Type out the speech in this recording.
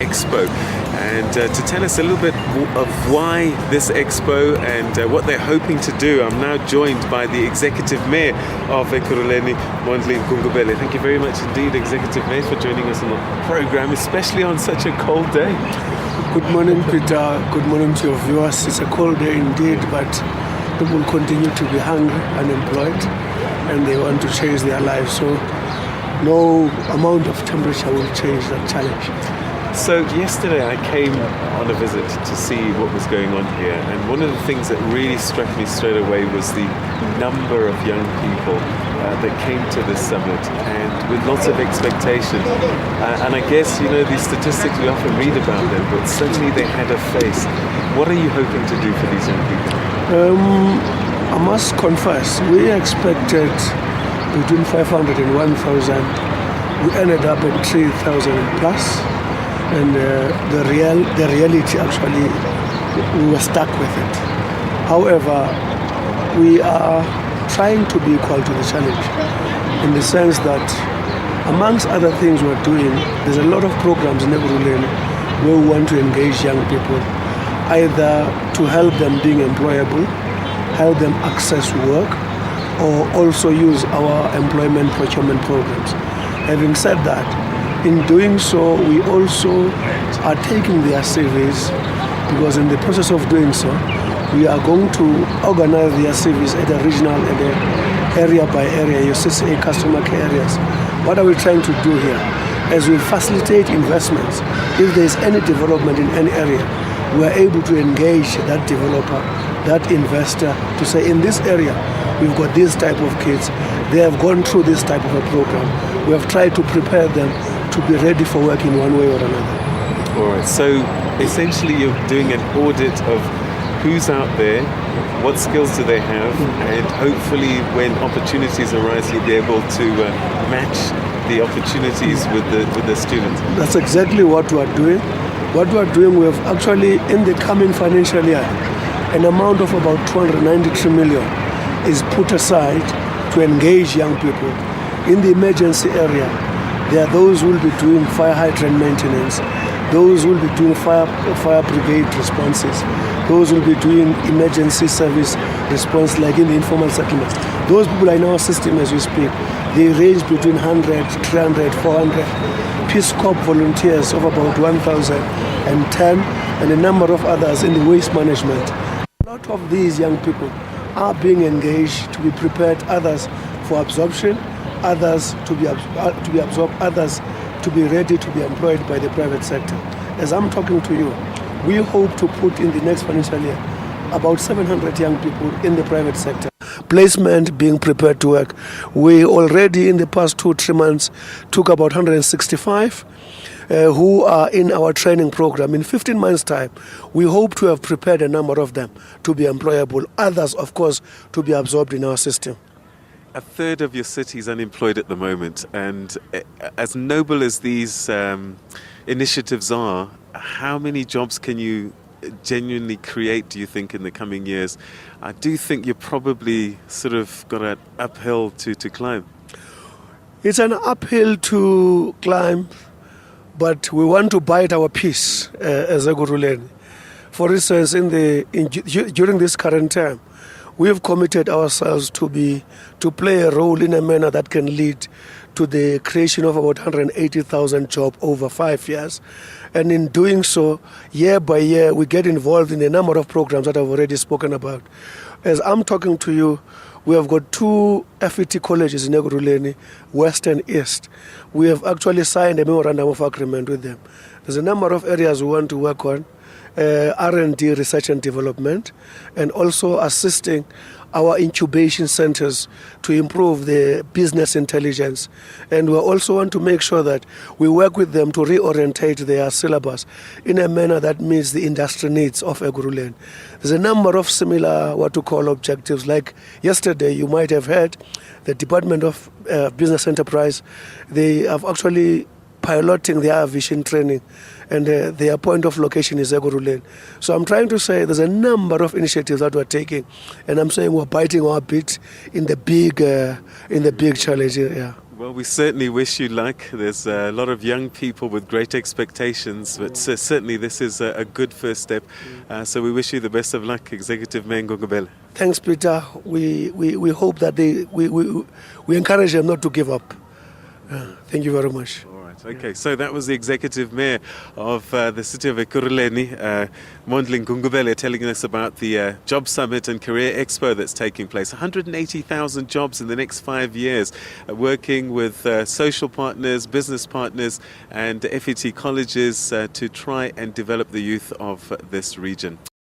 Expo, and to tell us a little bit of why this expo and what they're hoping to do, I'm now joined by the Executive Mayor of Ekurhuleni, Mondli Gungubele. Thank you very much indeed, Executive Mayor, for joining us on the program, especially on such a cold day. Good morning, Peter. Good morning to your viewers. It's a cold day indeed, but people continue to be hungry, unemployed, and they want to change their lives. So no amount of temperature will change that challenge. So yesterday I came on a visit to see what was going on here, and one of the things that really struck me straight away was the number of young people that came to this summit, and with lots of expectation. And I guess, you know, these statistics, we often read about them, but certainly they had a face. What are you hoping to do for these young people? I must confess, we expected between 500 and 1,000. We ended up at 3,000 plus. And the reality actually, we were stuck with it. However, we are trying to be equal to the challenge in the sense that amongst other things we're doing, there's a lot of programs in Ekurhuleni where we want to engage young people, either to help them being employable, help them access work, or also use our employment procurement programs. Having said that, in doing so, we also are taking their CVs, because in the process of doing so, we are going to organize their CVs at a regional and area by area, your CCA customer care areas. What are we trying to do here? As we facilitate investments, if there is any development in any area, we are able to engage that developer, that investor, to say, in this area, we've got this type of kids, they have gone through this type of a program. We have tried to prepare them to be ready for work in one way or another. All right, so essentially you're doing an audit of who's out there, what skills do they have, and hopefully when opportunities arise, you'll be able to match the opportunities with the students. That's exactly what we are doing. What we are doing, we have actually, in the coming financial year, an amount of about 293 million is put aside to engage young people. In the emergency area, there are those who will be doing fire hydrant maintenance, those who will be doing fire brigade responses, those who will be doing emergency service response, like in the informal settlements. Those people are in our system as we speak. They range between 100, 300, 400. Peace Corps volunteers of about 1,010, and a number of others in the waste management. A lot of these young people are being engaged to be prepared, others for absorption, others to be absorbed, others to be ready to be employed by the private sector. As I'm talking to you, we hope to put in the next financial year about 700 young people in the private sector. Placement, being prepared to work. We already in the past 2-3 months took about 165 who are in our training program. In 15 months' time, we hope to have prepared a number of them to be employable, others, of course, to be absorbed in our system. A third of your city is unemployed at the moment, and as noble as these initiatives are, how many jobs can you genuinely create, do you think, in the coming years? I do think you're probably sort of got an uphill to climb. It's an uphill to climb, but we want to bite our piece as Ekurhuleni. For instance, during this current term, we have committed ourselves to play a role in a manner that can lead to the creation of about 180,000 jobs over 5 years. And in doing so, year by year, we get involved in a number of programs that I've already spoken about. As I'm talking to you, we have got 2 FET colleges in Ekurhuleni, West and East. We have actually signed a memorandum of agreement with them. There's a number of areas we want to work on. R&D, research and development, and also assisting our incubation centers to improve the business intelligence. And we also want to make sure that we work with them to reorientate their syllabus in a manner that meets the industry needs of Ekurhuleni. There's a number of similar, what to call, objectives. Like yesterday, you might have heard the Department of Business Enterprise, they have actually piloting their aviation training, and their point of location is Ekurhuleni. So I'm trying to say there's a number of initiatives that we're taking, and I'm saying we're biting our bit in the big challenge. Yeah. Well, we certainly wish you luck. There's a lot of young people with great expectations, but certainly this is a good first step. So we wish you the best of luck, Executive Mayor Gungubele. Thanks, Peter. We hope that we encourage them not to give up. Thank you very much. All right. Okay, so that was the Executive Mayor of the city of Ekurhuleni, Mondli Gungubele, telling us about the Job Summit and Career Expo that's taking place. 180,000 jobs in the next 5 years, working with social partners, business partners and FET colleges to try and develop the youth of this region.